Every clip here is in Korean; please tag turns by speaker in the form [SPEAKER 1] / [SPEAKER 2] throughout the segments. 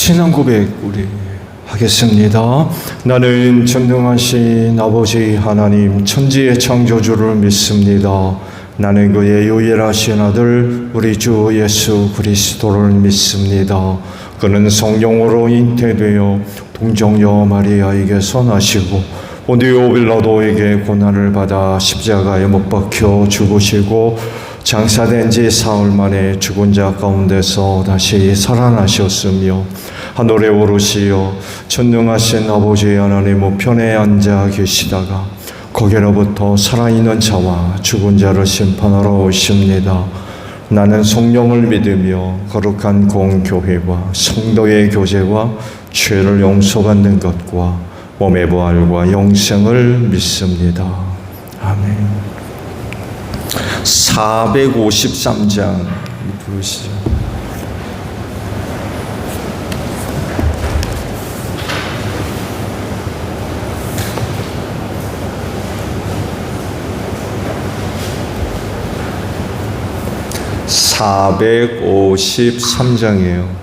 [SPEAKER 1] 신앙 고백 우리 하겠습니다. 나는 전능하신 아버지 하나님 천지의 창조주를 믿습니다. 나는 그의 유일하신 아들 우리 주 예수 그리스도를 믿습니다. 그는 성령으로 잉태되어 동정녀 마리아에게서 나시고 본디오 빌라도에게 고난을 받아 십자가에 못 박혀 죽으시고 장사된 지 사흘 만에 죽은 자 가운데서 다시 살아나셨으며 하늘에 오르시어 전능하신 아버지 하나님 우편에 앉아 계시다가 거기로부터 살아있는 자와 죽은 자를 심판하러 오십니다. 나는 성령을 믿으며 거룩한 공교회와 성도의 교제와 죄를 용서받는 것과 몸의 부활과 영생을 믿습니다. 아멘. 453장 부르시죠. (453장이에요)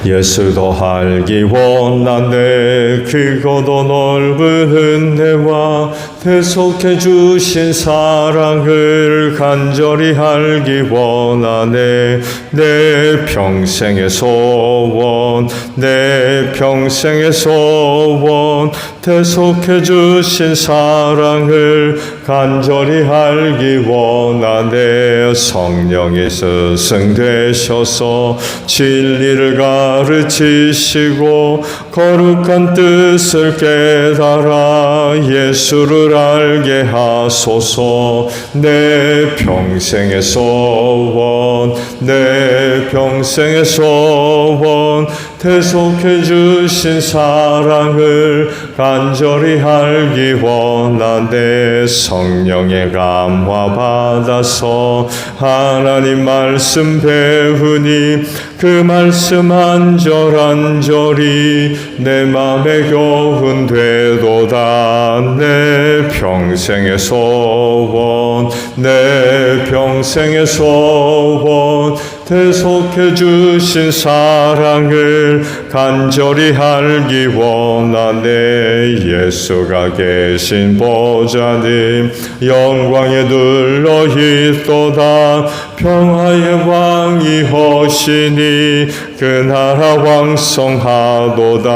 [SPEAKER 1] 예수 더알기 원하네 크고도 넓은 은혜와 대속해 주신 사랑을 간절히 알기 원하네 내 평생의 소원 내 평생의 소원 대속해 주신 사랑을 간절히 알기 원하네 성령의 스승 되셔서 진리를 가르치시고 거룩한 뜻을 깨달아 예수를 알게 하소서 내 평생의 소원 내 평생의 소원 대속해 주신 사랑을 간절히 알기 원하네 성령의 감화 받아서 하나님 말씀 배우니 그 말씀 한 절 한 절이 내 맘에 교훈 되도다 내 평생의 소원 내 평생의 소원 대속해 주신 사랑을 간절히 알기 원하네 예수가 계신 보좌님 영광에 들러 있도다 평화의 왕이 허시니 그 나라 왕성하도다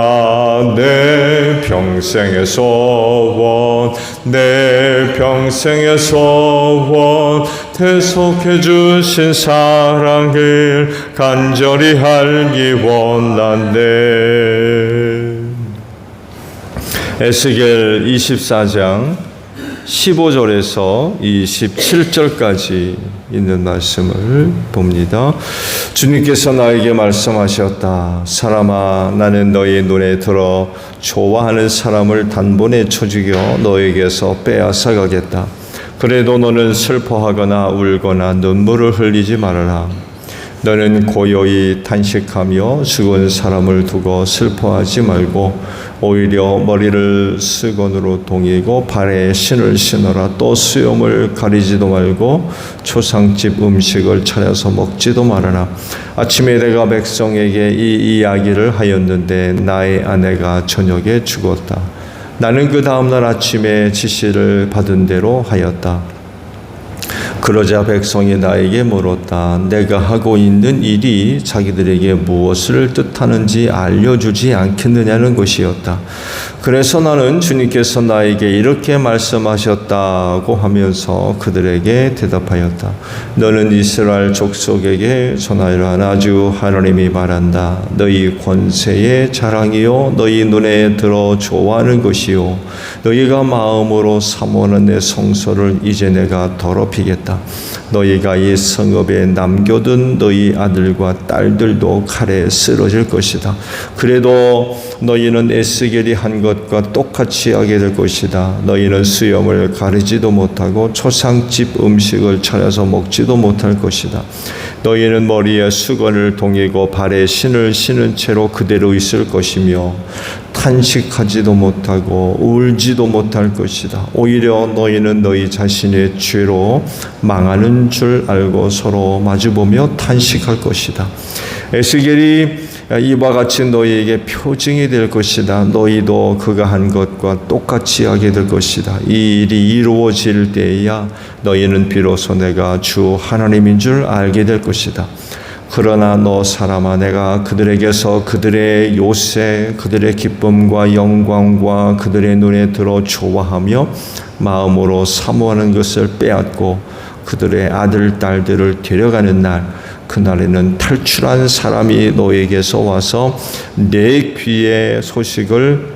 [SPEAKER 1] 내 평생의 소원 내 평생의 소원 대속해 주신 사랑을 간절히 알기 원한네. 에스겔 24장 15절에서 27절까지 있는 말씀을 봅니다. 주님께서 나에게 말씀하셨다. 사람아 나는 너희 눈에 들어 좋아하는 사람을 단번에 쳐 죽여 너에게서 빼앗아 가겠다. 그래도 너는 슬퍼하거나 울거나 눈물을 흘리지 말아라. 너는 고요히 탄식하며 죽은 사람을 두고 슬퍼하지 말고 오히려 머리를 수건으로 동이고 발에 신을 신어라. 또 수염을 가리지도 말고 초상집 음식을 차려서 먹지도 말아라. 아침에 내가 백성에게 이 이야기를 하였는데 나의 아내가 저녁에 죽었다. 나는 그 다음날 아침에 지시를 받은 대로 하였다. 그러자 백성이 나에게 물었다. 내가 하고 있는 일이 자기들에게 무엇을 뜻하는지 알려주지 않겠느냐는 것이었다. 그래서 나는 주님께서 나에게 이렇게 말씀하셨다고 하면서 그들에게 대답하였다. 너는 이스라엘 족속에게 전하여라. 나주 하나님이 말한다. 너희 권세의 자랑이요 너희 눈에 들어 좋아하는 것이요 너희가 마음으로 사모하는 내 성소를 이제 내가 더럽히겠다. 너희가 이 성읍에 남겨둔 너희 아들과 딸들도 칼에 쓰러질 것이다. 그래도 너희는 에스겔이 한 것과 똑같이 하게 될 것이다. 너희는 수염을 가리지도 못하고 초상집 음식을 차려서 먹지도 못할 것이다. 너희는 머리에 수건을 동이고 발에 신을 신은 채로 그대로 있을 것이며 탄식하지도 못하고 울지도 못할 것이다. 오히려 너희는 너희 자신의 죄로 망하는 줄 알고 서로 마주보며 탄식할 것이다. 에스겔이 이와 같이 너희에게 표징이 될 것이다. 너희도 그가 한 것과 똑같이 하게 될 것이다. 이 일이 이루어질 때에야 너희는 비로소 내가 주 하나님인 줄 알게 될 것이다. 그러나 너 사람아, 내가 그들에게서 그들의 요새, 그들의 기쁨과 영광과 그들의 눈에 들어 좋아하며 마음으로 사모하는 것을 빼앗고 그들의 아들, 딸들을 데려가는 날, 그날에는 탈출한 사람이 너에게서 와서 내 귀에 소식을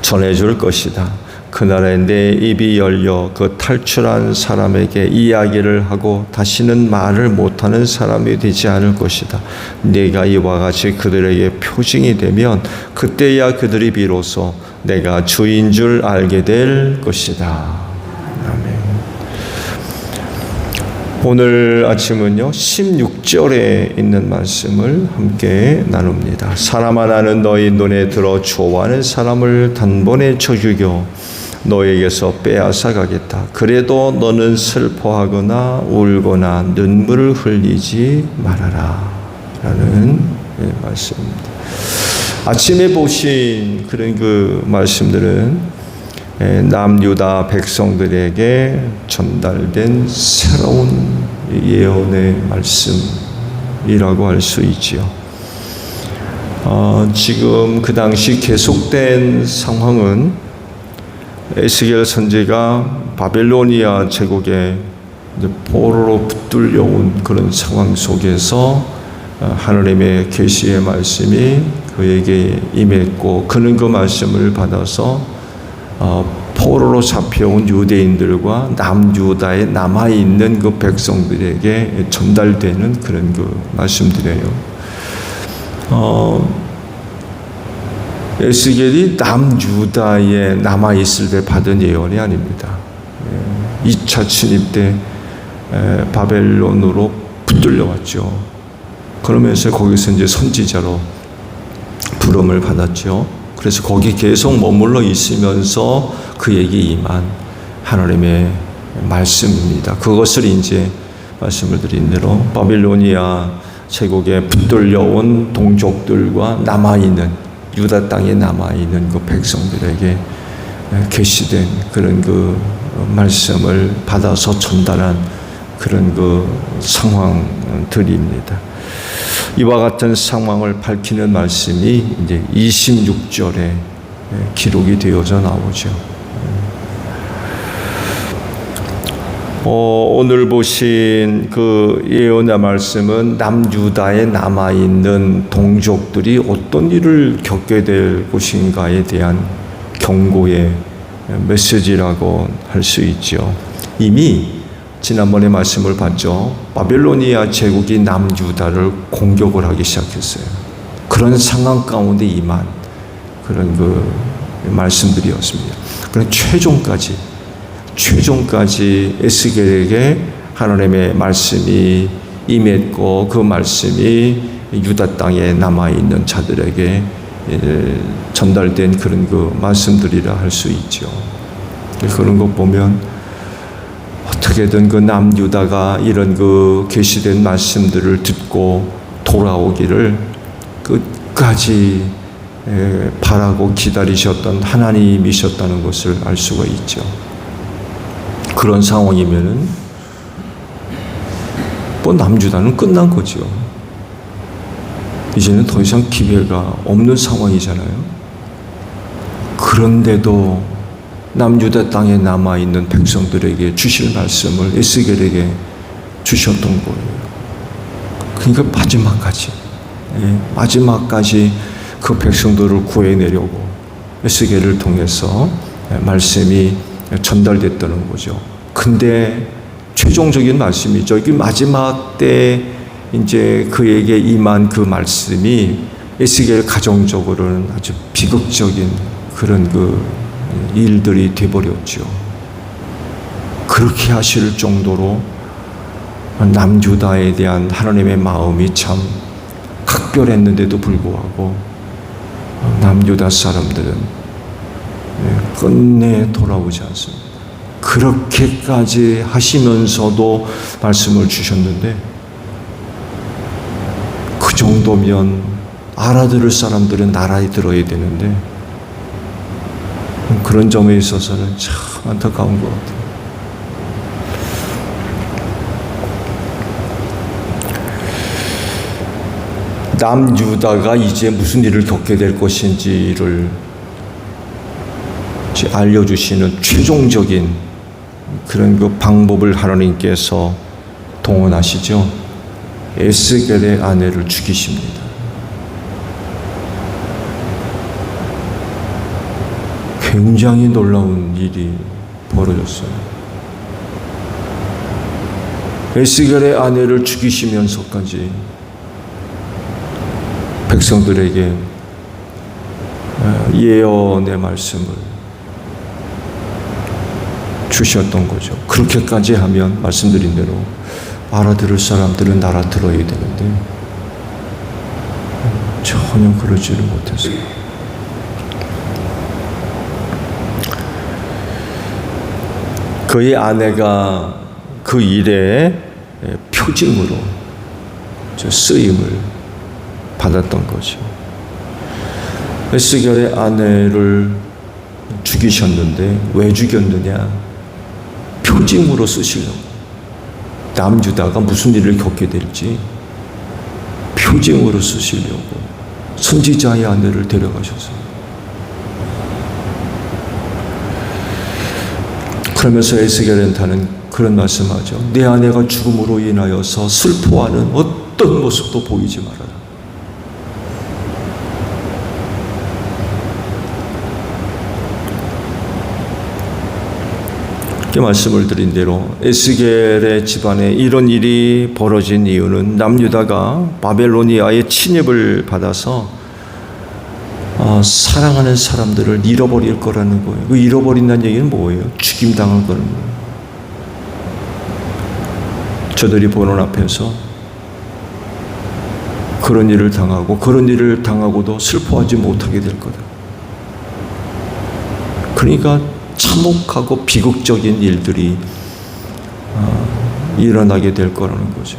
[SPEAKER 1] 전해줄 것이다. 그날에 내 입이 열려 그 탈출한 사람에게 이야기를 하고 다시는 말을 못하는 사람이 되지 않을 것이다. 내가 이와 같이 그들에게 표징이 되면 그때야 그들이 비로소 내가 주인 줄 알게 될 것이다. 아멘. 오늘 아침은요 16절에 있는 말씀을 함께 나눕니다. 사람아, 나는 너희 눈에 들어 좋아하는 사람을 단번에 쳐 죽여 너에게서 빼앗아 가겠다. 그래도 너는 슬퍼하거나 울거나 눈물을 흘리지 말아라 라는 말씀입니다. 아침에 보신 그런 그 말씀들은 남유다 백성들에게 전달된 새로운 예언의 말씀이라고 할 수 있지요. 지금 그 당시 계속된 상황은 에스겔 선지가 바벨로니아 제국에 포로로 붙들려온 그런 상황 속에서 하나님의 계시의 말씀이 그에게 임했고, 그는 그 말씀을 받아서 포로로 잡혀온 유대인들과 남유다에 남아있는 그 백성들에게 전달되는 그런 그 말씀들이에요. 에스겔이 남유다에 남아있을 때 받은 예언이 아닙니다. 2차 침입 때 바벨론으로 붙들려왔죠. 그러면서 거기서 이제 선지자로 부름을 받았죠. 그래서 거기 계속 머물러 있으면서 그에게 임한 하나님의 말씀입니다. 그것을 이제 말씀을 드린 대로 바빌로니아 제국에 붙들려온 동족들과 남아있는 유다 땅에 남아있는 그 백성들에게 계시된 그런 그 말씀을 받아서 전달한 그런 그 상황들입니다. 이와 같은 상황을 밝히는 말씀이 이제 26절에 기록이 되어져 나오죠. 오늘 보신 그 예언의 말씀은 남유다에 남아있는 동족들이 어떤 일을 겪게 될 것인가에 대한 경고의 메시지라고 할 수 있죠. 이미 지난번에 말씀을 봤죠. 바벨로니아 제국이 남유다를 공격을 하기 시작했어요. 그런 상황 가운데 임한 그런 그 말씀들이었습니다. 그런 최종까지 에스겔에게 하나님의 말씀이 임했고, 그 말씀이 유다 땅에 남아있는 자들에게 전달된 그런 그 말씀들이라 할 수 있죠. 그런 것 보면 어떻게든 그 남유다가 이런 그 계시된 말씀들을 듣고 돌아오기를 끝까지 바라고 기다리셨던 하나님이셨다는 것을 알 수가 있죠. 그런 상황이면은 뭐 남유다는 끝난 거죠. 이제는 더 이상 기회가 없는 상황이잖아요. 그런데도 남유다 땅에 남아있는 백성들에게 주실 말씀을 에스겔에게 주셨던 거예요. 그러니까 마지막까지 그 백성들을 구해내려고 에스겔을 통해서 말씀이 전달됐다는 거죠. 근데 최종적인 말씀이죠. 이 마지막 때 이제 그에게 임한 그 말씀이 에스겔 가정적으로는 아주 비극적인 그런 그 일들이 돼버렸죠. 그렇게 하실 정도로 남유다에 대한 하나님의 마음이 참 각별했는데도 불구하고 남유다 사람들은 끝내 돌아오지 않습니다. 그렇게까지 하시면서도 말씀을 주셨는데, 그 정도면 알아들을 사람들은 나라에 들어야 되는데, 그런 점에 있어서는 참 안타까운 것 같아요. 남유다가 이제 무슨 일을 겪게 될 것인지를 알려주시는 최종적인 그런 그 방법을 하나님께서 동원하시죠. 에스겔의 아내를 죽이십니다. 굉장히 놀라운 일이 벌어졌어요. 에스겔의 아내를 죽이시면서까지 백성들에게 예언의 말씀을 주셨던 거죠. 그렇게까지 하면 말씀드린 대로 알아들을 사람들은 알아들어야 되는데 전혀 그러지를 못했어요. 그의 아내가 그 일에 표징으로 쓰임을 받았던 거죠. 에스겔의 아내를 죽이셨는데 왜 죽였느냐? 표징으로 쓰시려고. 남유다가 무슨 일을 겪게 될지 표징으로 쓰시려고 선지자의 아내를 데려가셨어요. 그러면서 에스겔한테는 그런 말씀하죠. 내 아내가 죽음으로 인하여서 슬퍼하는 어떤 모습도 보이지 말아라. 이렇게 말씀을 드린 대로 에스겔의 집안에 이런 일이 벌어진 이유는 남유다가 바벨로니아의 침입을 받아서 사랑하는 사람들을 잃어버릴 거라는 거예요. 그 잃어버린다는 얘기는 뭐예요? 죽임당할 거라는 거예요. 저들이 보는 앞에서 그런 일을 당하고 그런 일을 당하고도 슬퍼하지 못하게 될 거다. 그러니까 참혹하고 비극적인 일들이 일어나게 될 거라는 거죠.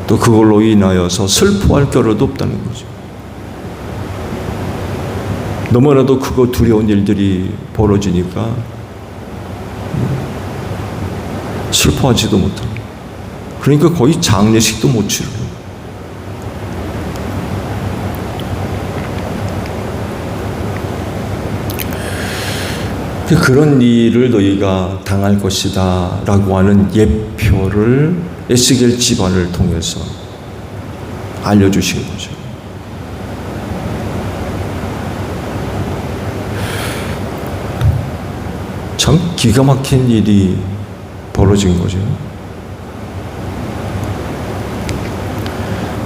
[SPEAKER 1] 또 그걸로 인하여서 슬퍼할 겨를도 없다는 거죠. 너무나도 크고 두려운 일들이 벌어지니까 슬퍼하지도 못하고, 그러니까 거의 장례식도 못 치르고. 그런 일을 너희가 당할 것이다 라고 하는 예표를 에스겔 집안을 통해서 알려주신 거죠. 참 기가 막힌 일이 벌어진 거죠.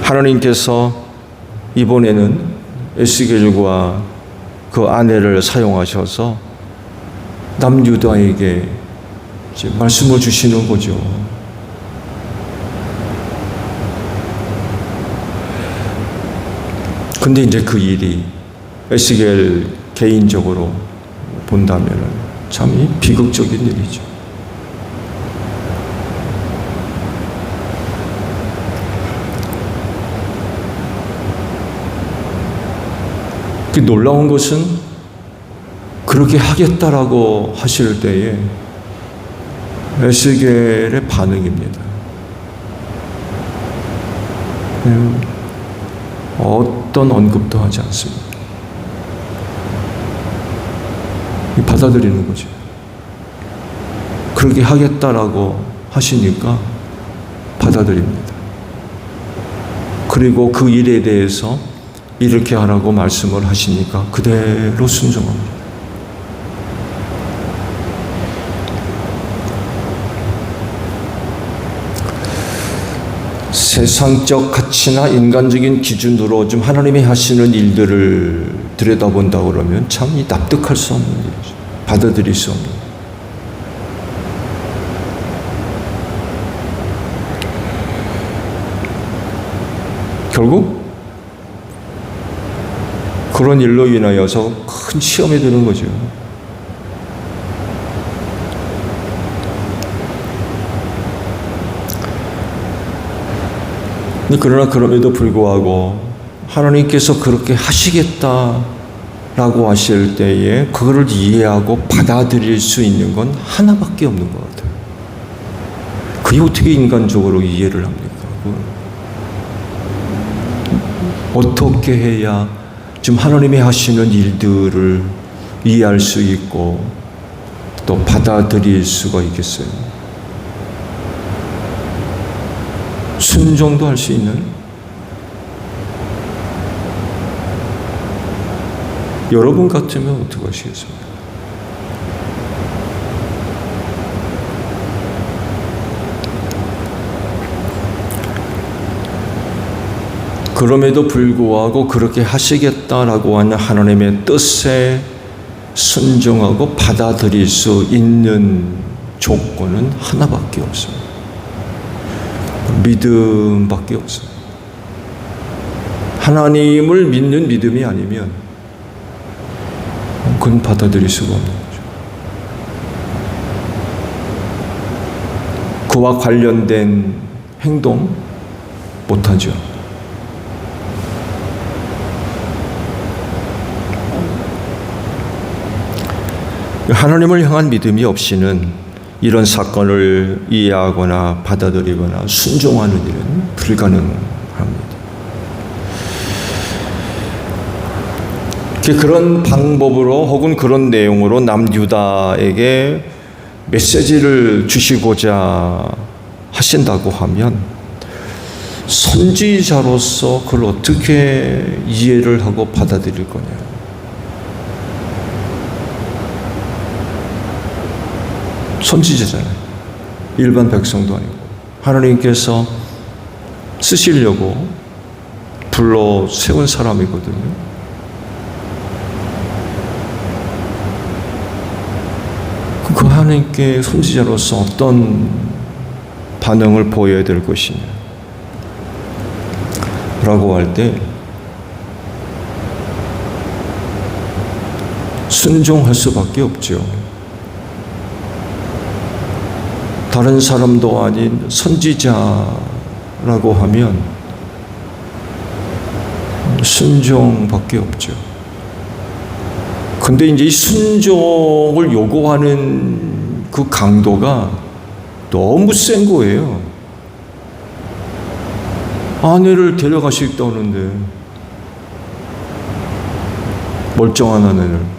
[SPEAKER 1] 하나님께서 이번에는 에스겔과 그 아내를 사용하셔서 남유다에게 이제 말씀을 주시는 거죠. 근데 이제 그 일이 에스겔 개인적으로 본다면은 참 비극적인 일이죠. 그 놀라운 것은 그렇게 하겠다라고 하실 때에 에스겔의 반응입니다. 어떤 언급도 하지 않습니다. 받아들이는 거죠. 그렇게 하겠다라고 하시니까 받아들입니다. 그리고 그 일에 대해서 이렇게 하라고 말씀을 하시니까 그대로 순종합니다. 세상적 가치나 인간적인 기준으로 좀 하나님이 하시는 일들을 들여다본다 그러면 참 납득할 수 없는 일이죠. 받아들일 수 없는. 결국 그런 일로 인하여서 큰 시험에 드는 거죠. 그러나 그럼에도 불구하고 하나님께서 그렇게 하시겠다라고 하실 때에 그거를 이해하고 받아들일 수 있는 건 하나밖에 없는 것 같아요. 그게 어떻게 인간적으로 이해를 합니까? 어떻게 해야 지금 하나님이 하시는 일들을 이해할 수 있고 또 받아들일 수가 있겠어요? 순종도 할 수 있나요? 여러분 같으면 어떻게 하시겠습니까? 그럼에도 불구하고 그렇게 하시겠다라고 하는 하나님의 뜻에 순종하고 받아들일 수 있는 조건은 하나밖에 없습니다. 믿음밖에 없어요. 하나님을 믿는 믿음이 아니면 그건 받아들일 수가 없는 거죠. 그와 관련된 행동 못하죠. 하나님을 향한 믿음이 없이는 이런 사건을 이해하거나 받아들이거나 순종하는 일은 불가능합니다. 그런 방법으로 혹은 그런 내용으로 남유다에게 메시지를 주시고자 하신다고 하면 선지자로서 그걸 어떻게 이해를 하고 받아들일 거냐. 선지자잖아요. 일반 백성도 아니고 하나님께서 쓰시려고 불러 세운 사람이거든요. 그 하나님께 선지자로서 어떤 반응을 보여야 될 것이냐 라고 할 때 순종할 수밖에 없죠. 다른 사람도 아닌 선지자라고 하면 순종밖에 없죠. 근데 이제 이 순종을 요구하는 그 강도가 너무 센 거예요. 아내를 데려가시겠다는데 멀쩡한 아내를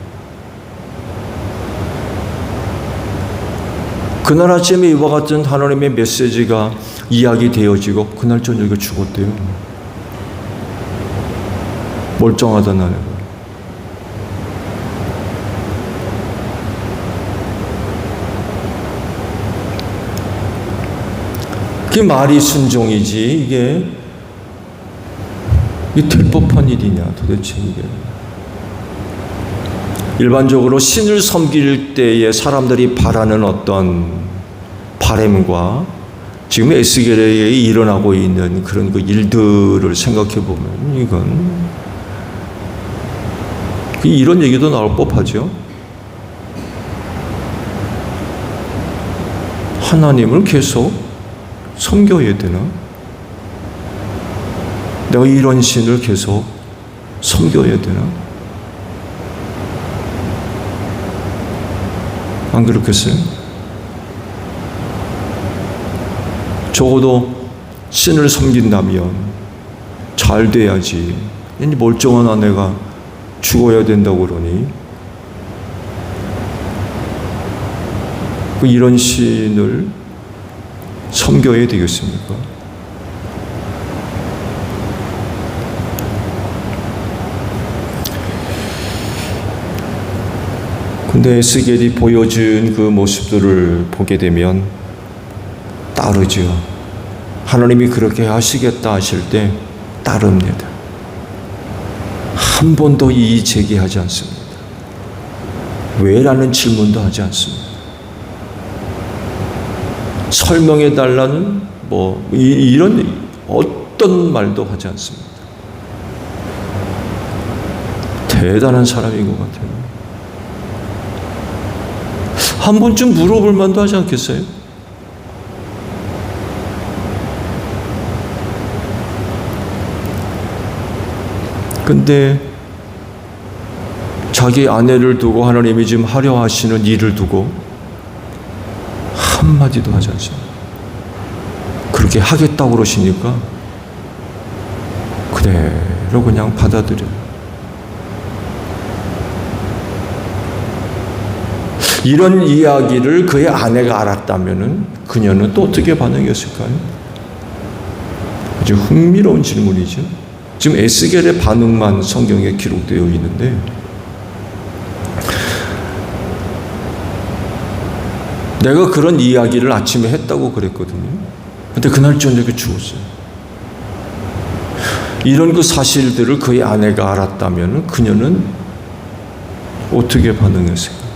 [SPEAKER 1] 그날 아침에 이와 같은 하나님의 메시지가 이야기되어지고 그날 저녁에 죽었대요. 멀쩡하던 아내가. 그게 말이 순종이지 이게 될 법한 일이냐 도대체 이게. 일반적으로 신을 섬길 때에 사람들이 바라는 어떤 바램과 지금 에스겔에 일어나고 있는 그런 그 일들을 생각해 보면 이건 이런 얘기도 나올 법하죠. 하나님을 계속 섬겨야 되나? 내가 이런 신을 계속 섬겨야 되나? 안 그렇겠어요? 적어도 신을 섬긴다면 잘 돼야지. 멀쩡한 아내가 죽어야 된다고 그러니 이런 신을 섬겨야 되겠습니까? 근데 에스겔이 보여준 그 모습들을 보게 되면 따르죠. 하나님이 그렇게 하시겠다 하실 때 따릅니다. 한 번도 이의 제기하지 않습니다. 왜라는 질문도 하지 않습니다. 설명해 달라는 이런 어떤 말도 하지 않습니다. 대단한 사람인 것 같아요. 한 번쯤 물어볼 만도 하지 않겠어요? 근데 자기 아내를 두고 하나님이 지금 하려 하시는 일을 두고 한마디도 하지 않습니다. 그렇게 하겠다고 그러시니까 그대로 그냥 받아들여요. 이런 이야기를 그의 아내가 알았다면 그녀는 또 어떻게 반응했을까요? 아주 흥미로운 질문이죠. 지금 에스겔의 반응만 성경에 기록되어 있는데 내가 그런 이야기를 아침에 했다고 그랬거든요. 근데 그날 저녁에 죽었어요. 이런 그 사실들을 그의 아내가 알았다면 그녀는 어떻게 반응했을까요?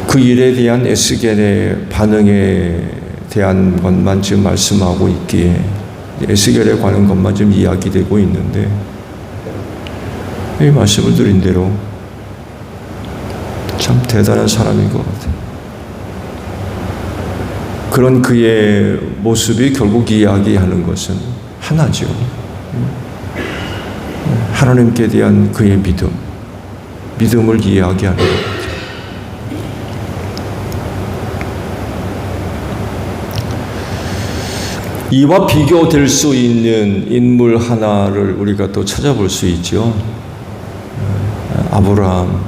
[SPEAKER 1] 그 일에 대한 에스겔의 반응에 대한 것만 지금 말씀하고 있기에 에스겔에 관한 것만 지금 이야기되고 있는데 이 말씀을 드린 대로 참 대단한 사람인 것 같아요. 그런 그의 모습이 결국 이야기하는 것은 하나죠. 하나님께 대한 그의 믿음을 이야기하는 것 같아요. 이와 비교될 수 있는 인물 하나를 우리가 또 찾아볼 수 있죠. 아브라함입니다.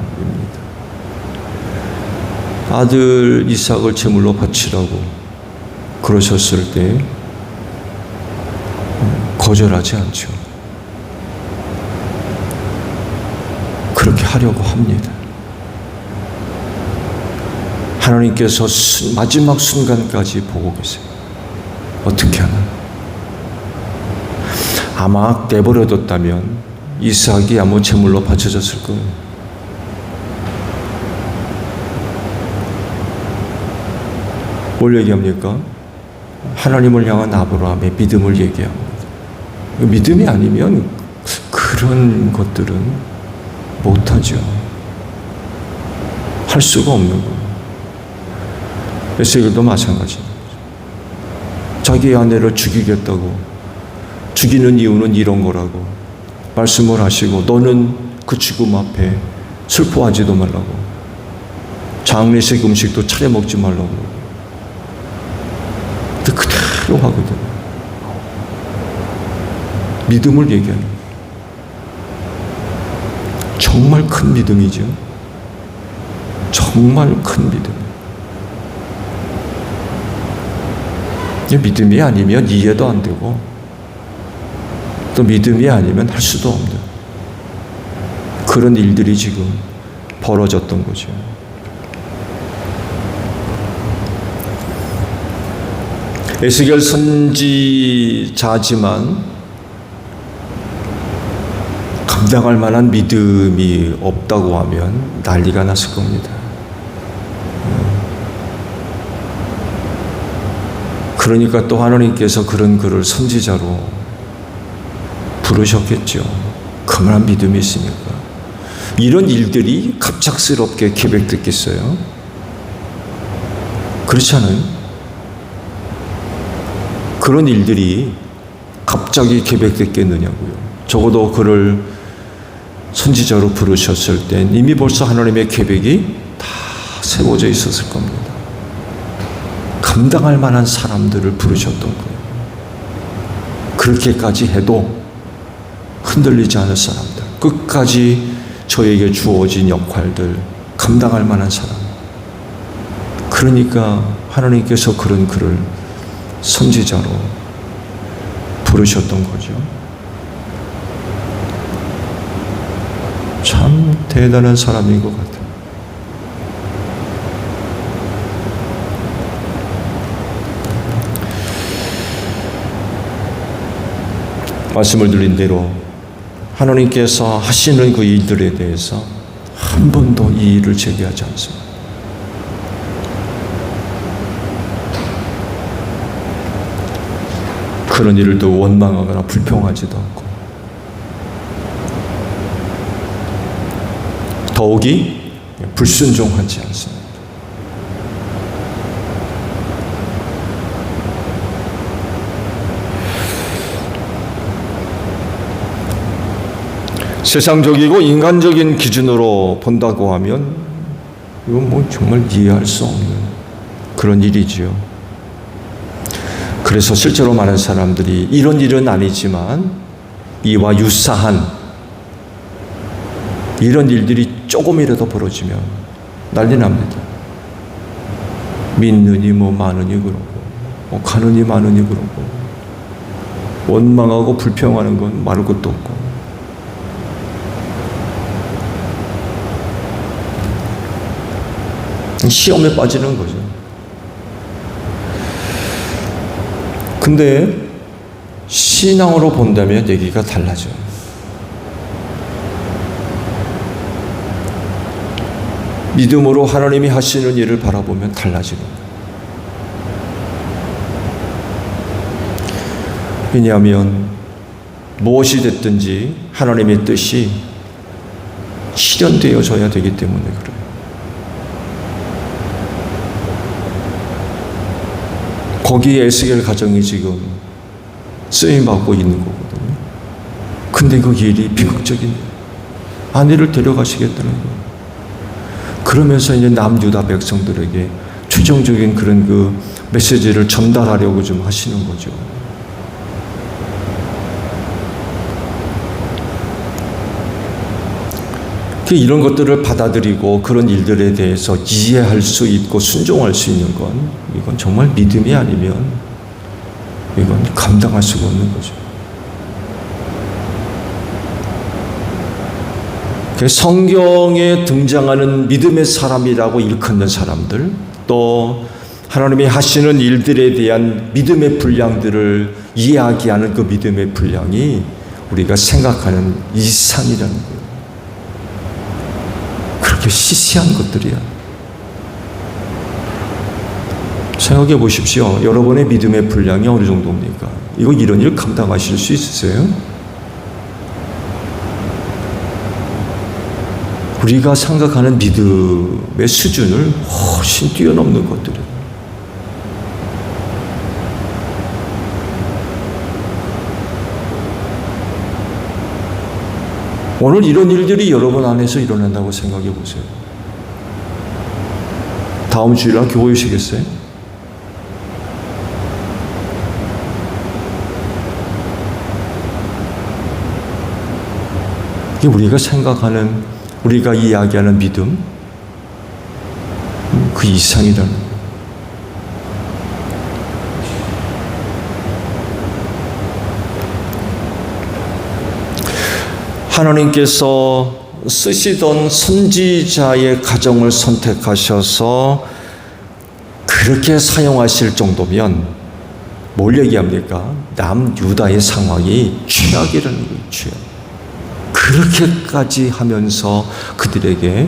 [SPEAKER 1] 아들 이삭을 제물로 바치라고 그러셨을 때 거절하지 않죠. 그렇게 하려고 합니다. 하나님께서 마지막 순간까지 보고 계세요. 어떻게 하나? 아마 내버려뒀다면 이삭이 아무 제물로 바쳐졌을 거예요. 뭘 얘기합니까? 하나님을 향한 아브라함의 믿음을 얘기합니다. 믿음이 아니면 그런 것들은 못하죠. 할 수가 없는 거예요. 에스겔도 마찬가지입니다. 자기 아내를 죽이겠다고, 죽이는 이유는 이런 거라고 말씀을 하시고 너는 그 죽음 앞에 슬퍼하지도 말라고, 장례식 음식도 차려 먹지 말라고. 근데 그대로 하거든요. 믿음을 얘기하는 거예요. 정말 큰 믿음이죠. 정말 큰 믿음. 믿음이 아니면 이해도 안 되고 또 믿음이 아니면 할 수도 없는 그런 일들이 지금 벌어졌던 거죠. 에스겔 선지자지만 감당할 만한 믿음이 없다고 하면 난리가 났을 겁니다. 그러니까 또 하나님께서 그런 그를 선지자로 부르셨겠죠. 그만한 믿음이 있으니까. 이런 일들이 갑작스럽게 계획됐겠어요? 그렇지 않아요? 그런 일들이 갑자기 계획됐겠느냐고요. 적어도 그를 선지자로 부르셨을 땐 이미 벌써 하나님의 계획이 다 세워져 있었을 겁니다. 감당할 만한 사람들을 부르셨던 거예요. 그렇게까지 해도 흔들리지 않을 사람들, 끝까지 저에게 주어진 역할들 감당할 만한 사람. 그러니까 하나님께서 그런 그를 선지자로 부르셨던 거죠. 참 대단한 사람인 것 같아요. 말씀을 드린 대로 하나님께서 하시는 그 일들에 대해서 한 번도 이의를 제기하지 않습니다. 그런 일을 또 원망하거나 불평하지도 않고, 더욱이 불순종하지 않습니다. 세상적이고 인간적인 기준으로 본다고 하면 이건 뭐 정말 이해할 수 없는 그런 일이지요. 그래서 실제로 많은 사람들이 이런 일은 아니지만 이와 유사한 이런 일들이 조금이라도 벌어지면 난리 납니다. 믿느니 뭐 많으니 그러고, 뭐 가느니 많으니 그러고, 원망하고 불평하는 건 말할 것도 없고. 시험에 빠지는 거죠. 근데 신앙으로 본다면 얘기가 달라져요. 믿음으로 하나님이 하시는 일을 바라보면 달라지는 거예요. 왜냐하면 무엇이 됐든지 하나님의 뜻이 실현되어져야 되기 때문에 그래요. 거기에 에스겔 가정이 지금 쓰임받고 있는 거거든요. 근데 그 일이 비극적인 아내를 데려가시겠다는 거예요. 그러면서 이제 남유다 백성들에게 최종적인 그런 그 메시지를 전달하려고 좀 하시는 거죠. 이런 것들을 받아들이고 그런 일들에 대해서 이해할 수 있고 순종할 수 있는 건 이건 정말 믿음이 아니면 이건 감당할 수가 없는 거죠. 성경에 등장하는 믿음의 사람이라고 일컫는 사람들, 또 하나님이 하시는 일들에 대한 믿음의 분량들을 이야기하는 그 믿음의 분량이 우리가 생각하는 이상이라는 거예요. 그렇게 시시한 것들이야. 생각해 보십시오. 여러분의 믿음의 분량이 어느 정도입니까? 이거 이런 일 감당하실 수 있으세요? 우리가 생각하는 믿음의 수준을 훨씬 뛰어넘는 것들이에요. 오늘 이런 일들이 여러분 안에서 일어난다고 생각해 보세요. 다음 주일날 교회 오시겠어요? 이게 우리가 생각하는, 우리가 이야기하는 믿음, 그 이상이라는 거예요. 하나님께서 쓰시던 선지자의 가정을 선택하셔서 그렇게 사용하실 정도면 뭘 얘기합니까? 남유다의 상황이 최악이라는 거예요. 최악. 그렇게까지 하면서 그들에게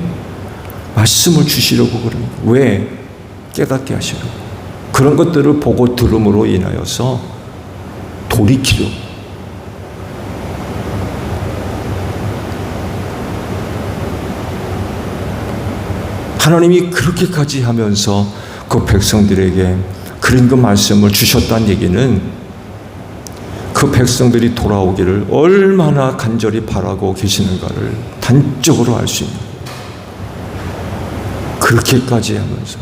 [SPEAKER 1] 말씀을 주시려고 그럽니다. 왜? 깨닫게 하시려고. 그런 것들을 보고 들음으로 인하여서 돌이키려고. 하나님이 그렇게까지 하면서 그 백성들에게 그런 그 말씀을 주셨다는 얘기는 그 백성들이 돌아오기를 얼마나 간절히 바라고 계시는가를 단적으로 알 수 있는 거예요. 그렇게까지 하면서.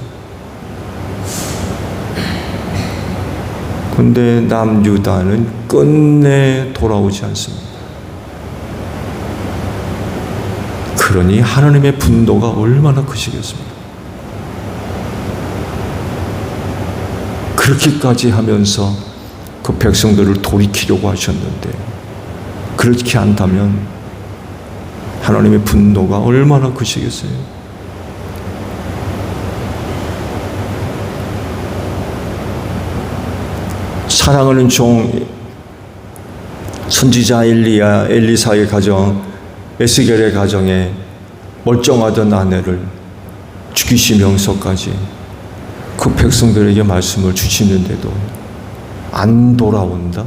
[SPEAKER 1] 그런데 남유다는 끝내 돌아오지 않습니다. 그러니 하나님의 분노가 얼마나 크시겠습니까? 그렇게까지 하면서 그 백성들을 돌이키려고 하셨는데, 그렇게 한다면 하나님의 분노가 얼마나 크시겠어요? 사랑하는 종 선지자 엘리사의 가정, 에스겔의 가정에 멀쩡하던 아내를 죽이시면서까지 그 백성들에게 말씀을 주시는데도 안 돌아온다?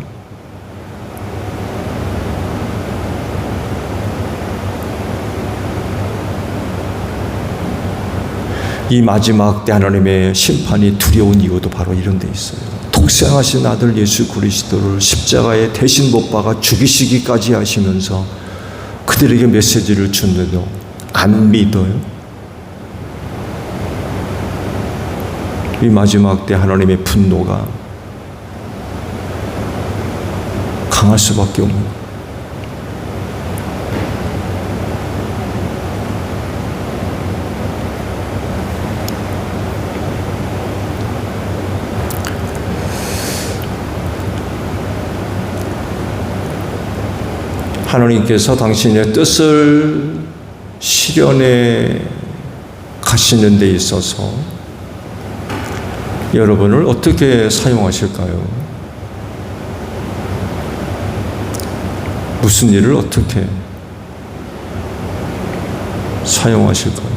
[SPEAKER 1] 이 마지막 때 하나님의 심판이 두려운 이유도 바로 이런 데 있어요. 독생하신 아들 예수 그리스도를 십자가에 대신 못 박아 죽이시기까지 하시면서 그들에게 메시지를 줬는데도 안 믿어요. 이 마지막 때 하나님의 분노가 강할 수밖에 없는 거예요. 하나님께서 당신의 뜻을 실현해 가시는 데 있어서 여러분을 어떻게 사용하실까요? 무슨 일을 어떻게 사용하실까요?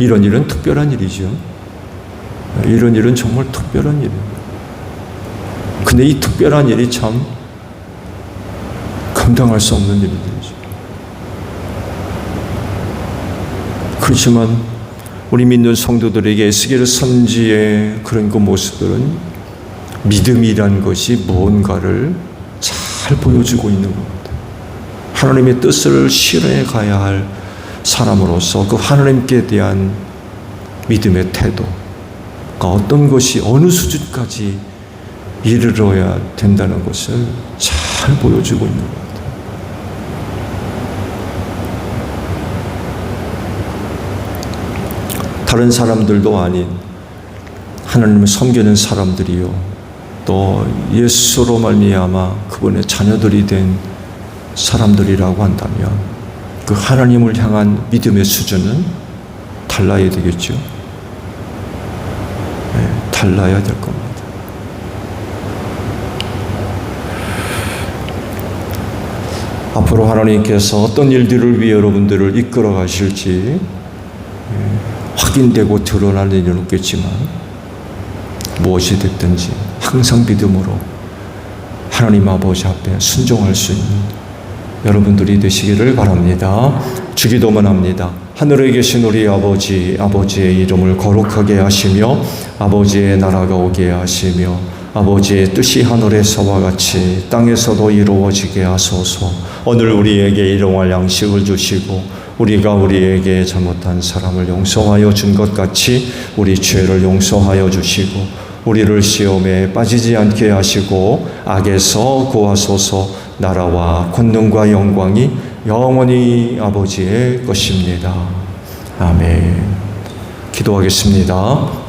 [SPEAKER 1] 이런 일은 특별한 일이죠. 이런 일은 정말 특별한 일이에요. 근데 이 특별한 일이 참 감당할 수 없는 일들이죠. 그렇지만 우리 믿는 성도들에게 에스겔 선지의 그런 그 모습들은 믿음이란 것이 무언가를 잘 보여주고 있는 것 같아요. 하나님의 뜻을 실현해 가야 할 사람으로서 그 하나님께 대한 믿음의 태도가 어떤 것이 어느 수준까지 이르러야 된다는 것을 잘 보여주고 있는 것 같아요. 다른 사람들도 아닌 하나님을 섬기는 사람들이요, 또 예수로 말미암아 그분의 자녀들이 된 사람들이라고 한다면 그 하나님을 향한 믿음의 수준은 달라야 되겠죠. 네, 달라야 될 겁니다. 앞으로 하나님께서 어떤 일들을 위해 여러분들을 이끌어 가실지 확인되고 드러나는 일은 없겠지만 무엇이 됐든지 항상 믿음으로 하나님 아버지 앞에 순종할 수 있는 여러분들이 되시기를 바랍니다. 주기도만 합니다. 하늘에 계신 우리 아버지, 아버지의 이름을 거룩하게 하시며 아버지의 나라가 오게 하시며 아버지의 뜻이 하늘에서와 같이 땅에서도 이루어지게 하소서. 오늘 우리에게 일용할 양식을 주시고 우리가 우리에게 잘못한 사람을 용서하여 준 것 같이 우리 죄를 용서하여 주시고 우리를 시험에 빠지지 않게 하시고 악에서 구하소서. 나라와 권능과 영광이 영원히 아버지의 것입니다. 아멘. 기도하겠습니다.